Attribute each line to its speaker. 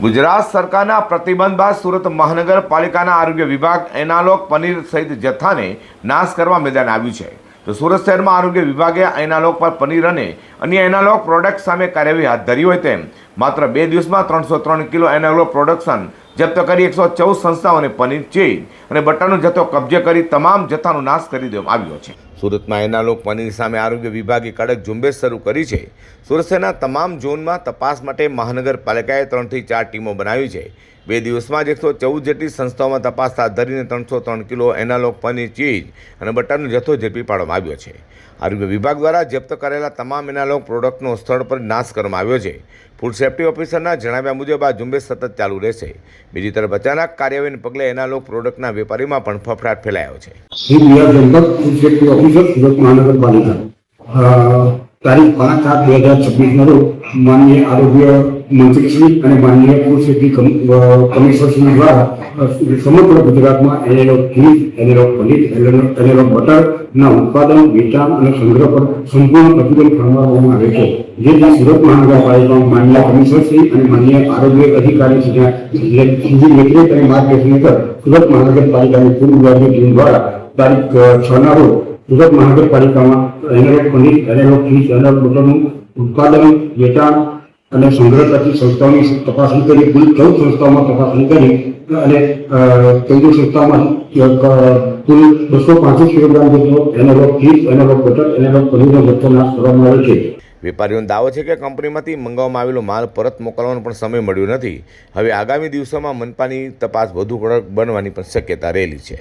Speaker 1: ગુજરાત સરકારના પ્રતિબંધ બાદ સુરત મહાનગરપાલિકાના આરોગ્ય વિભાગ એનાલોગ પનીર સહિત જથ્થાને નાશ કરવા મેદાને આવ્યું છે. તો સુરત શહેરમાં આરોગ્ય વિભાગે એનાલોગ પર પનીર અને અન્ય એનાલોગ પ્રોડક્ટ સામે કાર્યવાહી હાથ ધરી હોય તેમ માત્ર 2 દિવસમાં 303 કિલો એનાલોગ પ્રોડક્શન જપ્ત કરી 114 સંસ્થાઓને પનીર, ચીઝ અને બટરનો જથ્થો કબજે કરી તમામ જથ્થાનો નાશ કરી દેવામાં આવ્યો છે. સુરતમાં એનાલોગ પનીર સામે આરોગ્ય વિભાગે કડક ઝુંબેશ શરૂ કરી છે. સુરત શહેરના તમામ ઝોનમાં તપાસ માટે મહાનગરપાલિકાએ 3 થી 4 ટીમો બનાવી છે. 2 દિવસમાં જ 114 જેટલી સંસ્થાઓમાં તપાસ હાથ ધરીને 303 કિલો એનાલોગ પનીર, ચીઝ અને બટરનો જથ્થો ઝડપી પાડવામાં આવ્યો છે. આરોગ્ય વિભાગ દ્વારા જપ્ત કરેલા તમામ એનાલોગ પ્રોડક્ટનો સ્થળ પર નાશ કરવામાં આવ્યો છે. ફૂડ સેફ્ટી ઓફિસરના જણાવ્યા મુજબ આ ઝુંબેશ સતત ચાલુ રહેશે. બીજી તરફ અચાનક કાર્યવાહીને પગલે એનાલોગ પ્રોડક્ટના વેપારીમાં પણ ફફડાટ ફેલાયો છે.
Speaker 2: ફૂડ સેફ્ટી ઓફિસર સુરત મહાનગરપાલિકા તારીખ 5/7/2026 રોજ માનનીય આરોગ્ય મંત્રીશ્રી અને માનનીય ફૂડ સેફ્ટી કમિશનરશ્રી દ્વારા સમગ્ર ગુજરાતમાં એનાલોગ ઘી, એનાલોગ પનીર, એનાલોગ બટરના ઉત્પાદન, વેચાણ અને સંગ્રહ પર સંપૂર્ણ પ્રતિબંધ ફરમાવવામાં આવે છે. જેથી સુરત મહાનગરપાલિકામાં માનનીય કમિશનરશ્રી અને માનનીય આરોગ્ય અધિકારીશ્રીના દેખરેખ અને માર્ગદર્શન હેઠળ સુરત મહાનગરપાલિકાની પૂર્વ વિભાગની ટીમ દ્વારા તારીખ 6 રોજ સુરત મહાનગરપાલિકામાં analogue paneer, analogue cheese, analogue બટરનું ઉત્પાદન, વેચાણ અને સંગ્રહ કરતી સંસ્થાઓની તપાસણી કરી. કુલ 14 સંસ્થાઓમાં તપાસણી કરી અને 14 સંસ્થાઓમાં કુલ 265 કિલોગ્રામ જેટલો analogue cheese, analogue butter, analogue પનીરનો જથ્થો નાશ કરવામાં આવ્યો છે.
Speaker 1: વેપારીઓનો દાવો છે કે કંપનીમાંથી મંગાવવામાં આવેલો માલ પરત મોકલવાનો પણ સમય મળ્યો નથી. હવે આગામી દિવસોમાં મનપાની તપાસ વધુ કડક બનવાની પણ શક્યતા રહેલી છે.